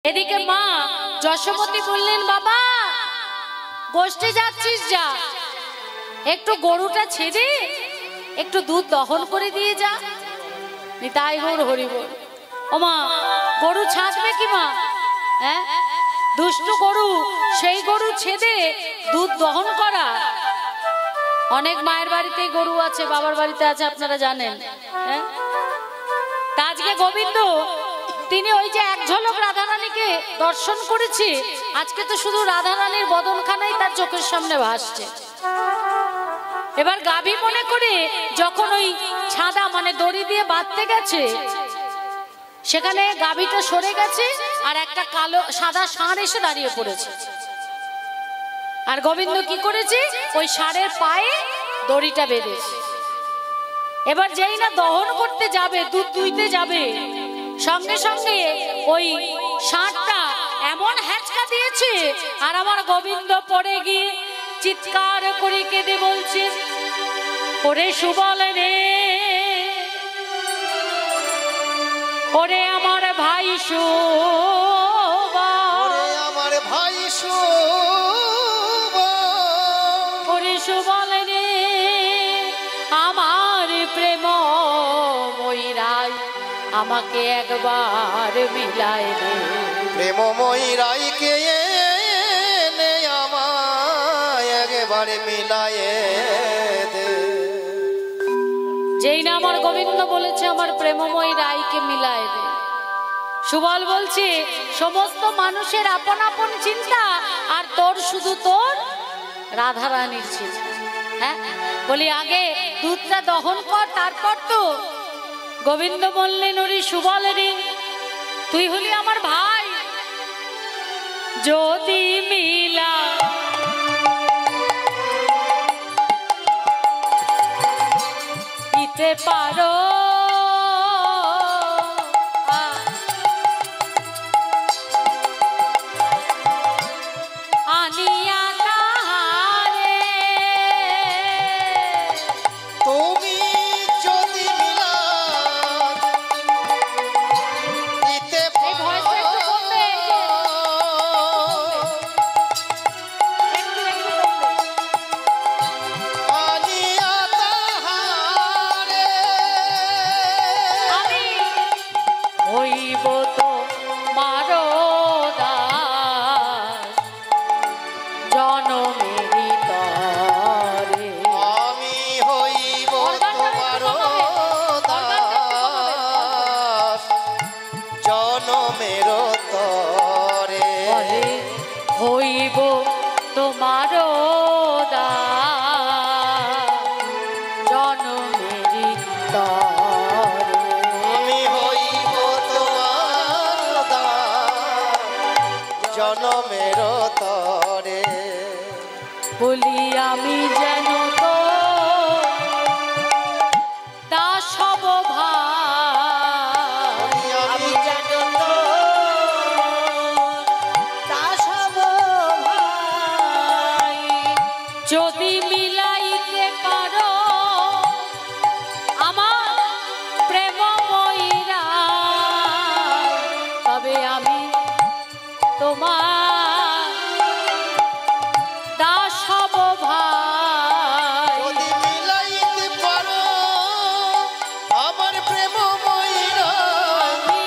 এদিকে মা যশোমতী বললেন, বাবা গোষ্ঠী যাচ্ছিস যা, একটু গরুটা ছেড়ে একটু দুধ দহন করে দিয়ে যা। তাই গৌর হরি বল। ও মা, গরু ছাঁচবে কি মা? হ্যাঁ, দুষ্টু গরু, সেই গরু ছেড়ে দুধ দহন করা। অনেক মায়ের বাড়িতে গরু আছে, বাবার বাড়িতে আছে, আপনারা জানেন। হ্যাঁ, তা আজকে গোবিন্দ তিনি ওই যে এক ঝলক রাধারানীকে দর্শন করেছে, আজকে তো শুধু রাধারানীর বদনখানাই তার চোখের সামনে ভাসছে। এবার গাভী মনে করে যখন ওই ছাদা মানে দড়ি দিয়ে বাঁধতে গেছে, সেখানে গাভীটা সরে গেছে আর একটা কালো সাদা ষাঁড় এসে দাঁড়িয়ে পড়েছে। আর গোবিন্দ কি করেছে, ওই ষাঁড়ের পায়ে দড়িটা বেঁধেছে। এবার যেই না দহন করতে যাবে, দুধ দুইতে যাবে, সঙ্গে সঙ্গে ওই ষাঁড়টা এমন হ্যাচকা দিয়েছে, আর আমার গোবিন্দ পড়ে গিয়ে চিৎকার করে কেঁদে বলছে, ওরে সুবল রে, ওরে আমার ভাই সুবল, আমার ভাই সুবল, ওরে সুবল রে, আমার প্রেম ময়ূরাই আমাকে একবার মিলাই দে। প্রেমময়ী রাইকে এনে আমায় একবারে মিলায়ে দে। যেই না আমার গোবিন্দ বলেছে আমার প্রেমময়ী রাইকে মিলাই দে, সুবল বলছে সমস্ত মানুষের আপন আপন চিন্তা, আর তোর শুধু তোর রাধারানীর চিন্তা। হ্যাঁ, বলি আগে দুধটা দহন কর, তারপর তো। গোবিন্দ বললেন, ওরে সুবল রে, তুই হলি আমার ভাই, যদি মিলা দিতে পারো, আনিয়া তাহারে, তুমি যদি মিলা দিতে পারো, আনিয়া তাহারে আমি হইব তো মারো দাস জনমেরি তরে। আমি হইব তোমার দাস জনমের তরে। হইব তোমার জনমেরি তরে। আমি হইব তোমার দাস জনমের তরে। বলি আমি যেন তো দাস হব ভাই, আমি যেন তো দাস হব ভাই, যদি মিলাইতে পারো আমার প্রেমময়ী রাই, তবে আমি তোমার দাস হব ভাই। যদি মিলাইতে পারো আমার প্রেমময়ী রাই, আমি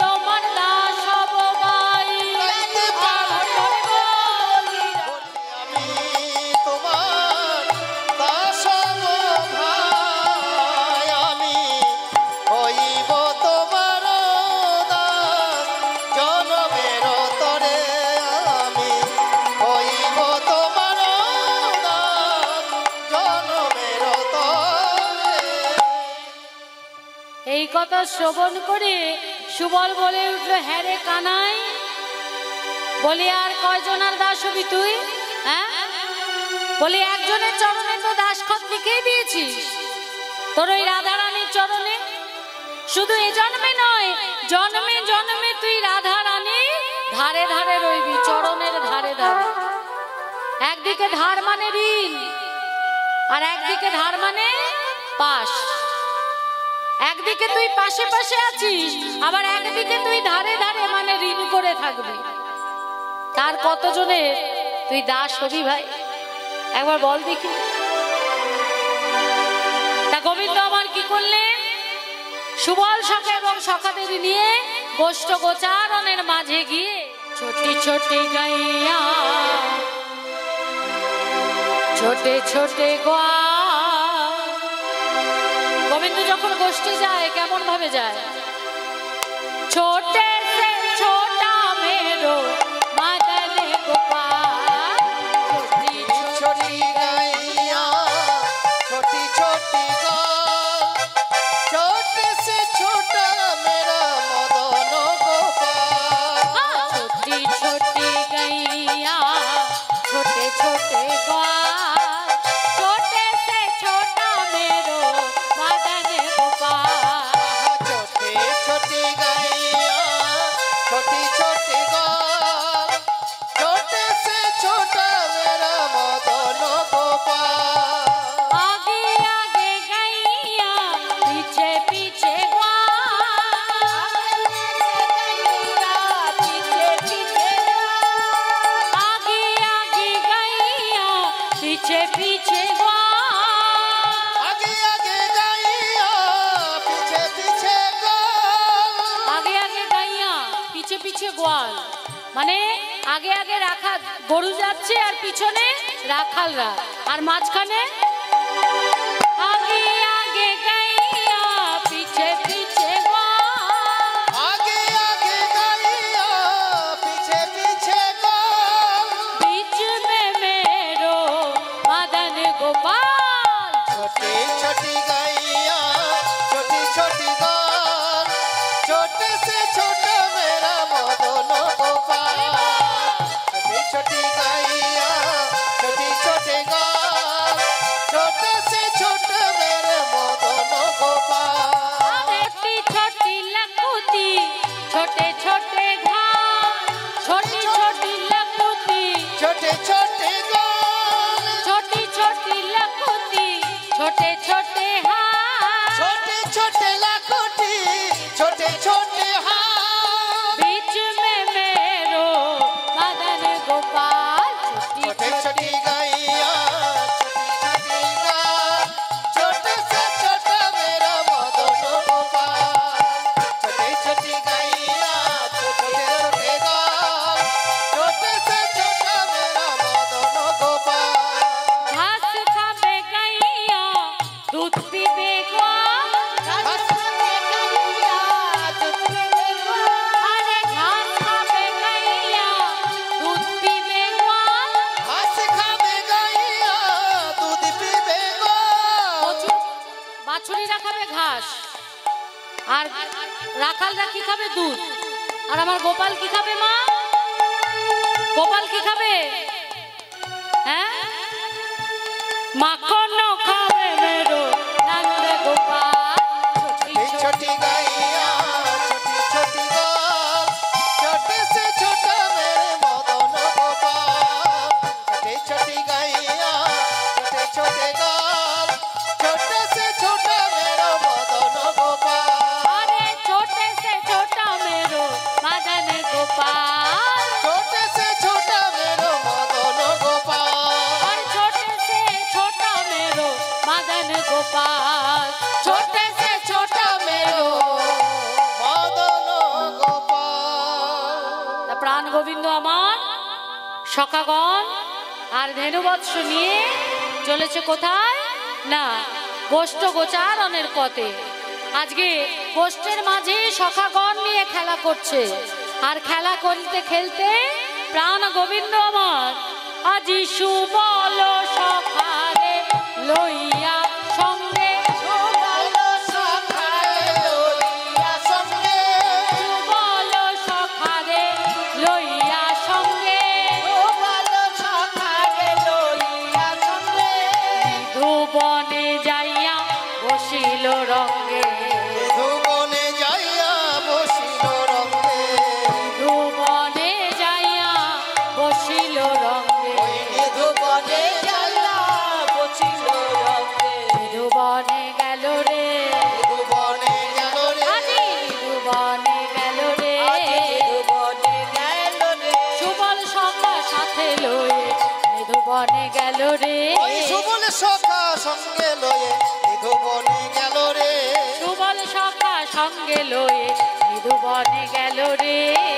তোমার দাস হব ভাই। মিলাইতে পারো বলি, আমি তোমার দাস হব ভাই। আমি হইব তোমার দাস জনমের তরে। আমি হইব তোমার দাস জনমের তরে। এই কথা শ্রবণ করে সুবল বলে উঠল, হ্যাঁ রে কানাই, বলি আর কয়জনার দাস হবি তুই? হ্যাঁ, বলি একজনের চরণে তো দাসখত লিখেই দিয়েছিস, তোর ওই রাধারানীর চরণে। শুধু এ জন্মে নয়, জন্মে জন্মে তুই রাধারানী ধারে ধারে রইবি, চরণের ধারে ধারে। একদিকে ধার মানে ঋণ, আর একদিকে ধার মানে পাশ। একদিকে তুই পাশে পাশে আছিস, আবার একদিকে তুই ধারে ধারে মানে ঋণ করে থাকবি। তার কতজনের তুই দাস হবি ভাই, একবার বল দেখি। তা গোবিন্দ আমার কি করলেন? সুবল সখা এবং সখাদের নিয়ে গোষ্ঠ গোচারণের মাঝে গিয়ে ছোটি ছোটি গাইয়া ছোটে ছোটে গোয়া। গোবিন্দ যখন গোষ্ঠী যায় কেমন ভাবে যায়? ছোটে সে ছোটা মেরো মদন গোপাল, ছোটি ছোটি গাইয়া छोटी छोटी गाल, छोटे से छोटा मेरा मदन गोपाल। छोटी छोटी गैया छोटे छोटे ग्वाल, छोटे से छोटा मेरो मदन गोपाल। छोटी छोटी गैया छोटी छोटी गाल, छोटे से छोटा मेरा मदन गोपाल। आगे आगे गैया पीछे पीछे ग्वाल, पीछे पीछे आगे आगे गैया पीछे पीछे ग्वाल, आगे आगे गैया पीछे पीछे गाल। আগে আগে গাইয়া পিছে পিছে গোয়াল, মানে আগে আগে রাখা গরু যাচ্ছে আর পিছনে রাখালরা, আর মাঝখানে আগে আগে গাইয়া পিছে পিছে গোয়াল, आगे आगे गैया पीछे पीछे गाल। बीच में मेरो मदन गोपाल। छोटी छोटी गैया छोटी छोटी गाल, छोटे से छोटा मेरा मदन गोपाल। छोटी छोटी गैया छोटी छोटी गाल, छोटे से छोटा मेरे मदन गोपाल। छोटी छोटी लकुती छोटे छोटे घास, छोटी छोटी लकुती छोटे छोटे गाल, छोटी छोटी लकुती छोटे छोटे हाथ, छोटे छोटे लाखोटी छोटे छोटे हाथ। बीच में मेरो मदन गोपाल। छोटी छोटी गैया छोटी छोटी गाल, छोटे से छोटा मेरा मदन गोपाल। छोटी छोटी गैया छोटे छोटे गाल, छोटे से छोटा मेरा मदन गोपाल। घास खाबे गैया दूध पीबे ग्वाल, घास खाबे गैया दूध पीबे ग्वाल, अरे घास खाबे गैया दूध पीबे ग्वाल। घास खाबे गैया दूध पीबे ग्वाल। বাছুরিরা খাবে ঘাস, আর রাখালরা কি খাবে? দুধ। আর আমার গোপাল কি খাবে মা? গোপাল কি খাবে? হ্যাঁ, মাখন খাবে মেরো নন্দ গোপাল। छोटी छोटी गैया छोटी छोटी गाल, छोटे से छोटा मेरे मदन गोपाल। छोटी छोटी गैया छोटे छोटे गाल, छोटे से छोटा मेरा मदन गोपाल। अरे छोटे से छोटा मेरो मदन गोपाल, छोटे से छोटा मेरा मदन गोपाल। और छोटे से छोटा मेरो मदन गोपाल, छोटे से छोटा मेरो मदन गोपाल। তা প্রাণ গোবিন্দ আমার সখাগণ আর ধেনুবৎস নিয়ে চলেছে কোথায়? না, গোষ্ঠ গোচারণের পথে। আজকে গোষ্ঠের মাঝে সখাগণ নিয়ে খেলা করছে, আর খেলা করতে খেলতে প্রাণ গোবিন্দ আমার আজি সুবল সখারে লইয়া সঙ্গে, সুবল সখারে লইয়া সঙ্গে, সুবল সখারে লইয়া সঙ্গে, সুবল সখারে লইয়া সঙ্গে। ধুবনে যাইয়া বসিল রঙ্গে, ধুবনে যাইয়া বসিল রঙ্গে, ধুবনে যাইয়া বসিল রঙ্গে, ধুবনে যাইয়া বসিল রঙ্গে। নিধুবনে গেল রে ওই সুবল সখা সঙ্গে লয়ে নিধুবনে গেল রে সুবল সখা সঙ্গে লয়ে নিধুবনে গেল রে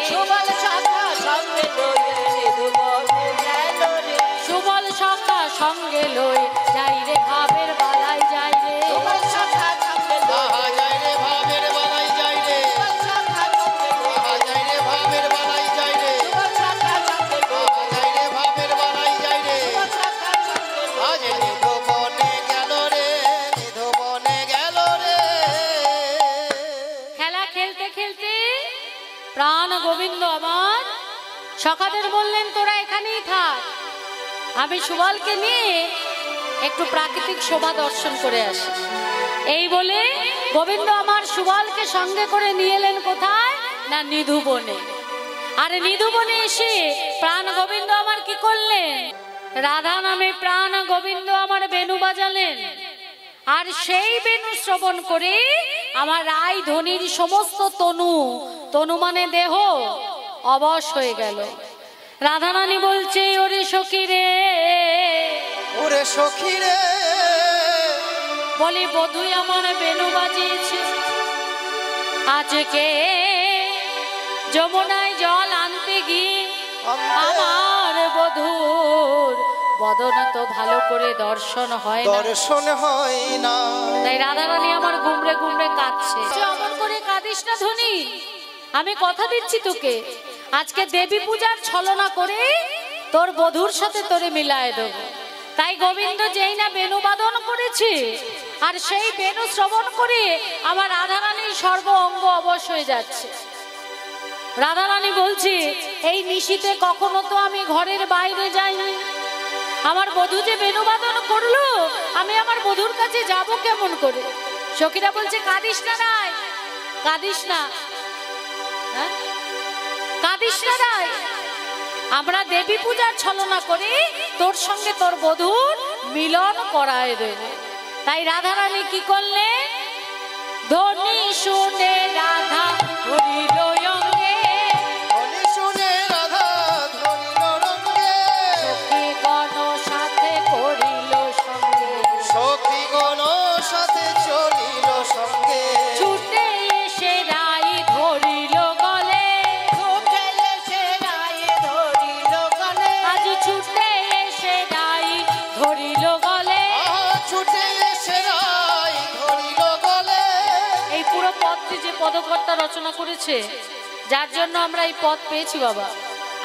সুবল সখা সঙ্গে লয়ে নিধুবনে গেল রে সুবল সখা সঙ্গে লয়ে যাই রে ভাবের বালাই যাই রে সুবল সখা সঙ্গে আহা যাই রে ভাবের বালাই যাই রে সুবল সখা সঙ্গে আহা যাই রে ভাবের বালাই যাই রে সুবল সখা সঙ্গে আহা যাই রে ভাবের বালাই যাই রে সুবল সখা সঙ্গে আজ নিধুবনে গেল রে নিধুবনে গেল রে খেলা খেলতে খেলতে প্রাণ গোবিন্দ আমার সখাদের বললেন তোরা এখানেই থাক, আমি সুবলকে নিয়ে একটু প্রাকৃতিক শোভা দর্শন করে আসি। এই বলে গোবিন্দ আমার সুবলকে সঙ্গে করে নিয়ে এলেন কোথায় না নিধুবনে। আর নিধুবনে এসে প্রাণ গোবিন্দ আমার কি করলেন, রাধা নামে প্রাণ গোবিন্দ আমার বেণু বাজালেন। আর সেই বেণু শ্রবণ করে আমার রায় ধ্বনির সমস্ত তনু, তনু মানে দেহ, অবশ হয়ে গেল। রাধারানী বলছে ওরে সখী রে, ওরে সখী রে বলি বধূ আমার বেণু বাজিয়েছে, আজকে যমুনায় জল আনতে গিয়ে আমার বধূর বদন তো ভালো করে দর্শন হয় না। দর্শন হয় না। তাই রাধারানী আমার গুমড়ে গুমড়ে কাঁদছে। অমন করে কাঁদিস না ধনী, আমি কথা দিচ্ছি তোকে, আজকে দেবী পূজার ছলনা করে তোর বধূর সাথে তোরে মিলায় দেব। তাই গোবিন্দ যেই না বেণু বাদন করেছে, আর সেই বেণু শ্রবণ করে আমার রাধারানীর সর্ব অঙ্গ অবশ হয়ে যাচ্ছে। রাধারানী বলছে এই নিশীতে কখনো তো আমি ঘরের বাইরে যাইনি, আমার বধূ যে বেণু বাদন করলো, আমি আমার বধূর কাছে যাব কেমন করে? সখীরা বলছে কাঁদিস না রায়, কাঁদিস না, হ্যাঁ? কাঁদিস না রায়, আমরা দেবী পূজার ছলনা করে তোর সঙ্গে তোর বধূর মিলন করায় দেব। তাই রাধারানী কি করলে, ধ্বনি শুনে রাধা ধরিল অঙ্গে, ধ্বনি শুনে রাধা ধরিল রঙ্গে, সখী গণ সাথে করিল সঙ্গে, সখীগণ সাথে চলিল সঙ্গে, ছুটে এসে রাই ধরিল গলে, ছুটে এসে রায় ধরিল গলে আজ ছুটে এসে রাই ধরিল গলে। আহা ছুটে এসে রাই ধরিল গলে। এই পুরো পদটি যে পদকর্তা রচনা করেছে, যার জন্য আমরা এই পদ পেয়েছি বাবা,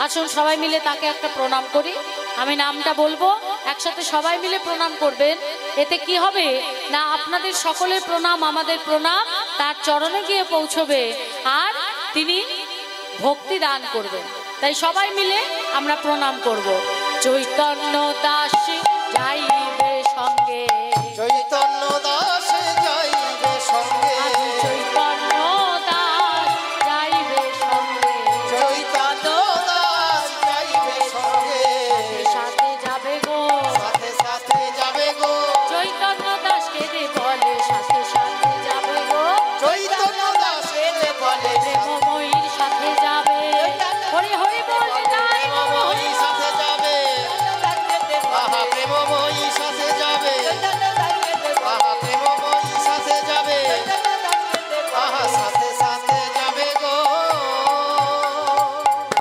আসুন সবাই মিলে তাকে একটা প্রণাম করি। আমি নামটা বলবো, একসাথে সবাই মিলে প্রণাম করবেন। এতে কি হবে না, আপনাদের সকলের প্রণাম আমাদের প্রণাম তার চরণে গিয়ে পৌঁছবে, আর তিনি ভক্তি দান করবেন। তাই সবাই মিলে আমরা প্রণাম করব। চৈতন্য দাস যাই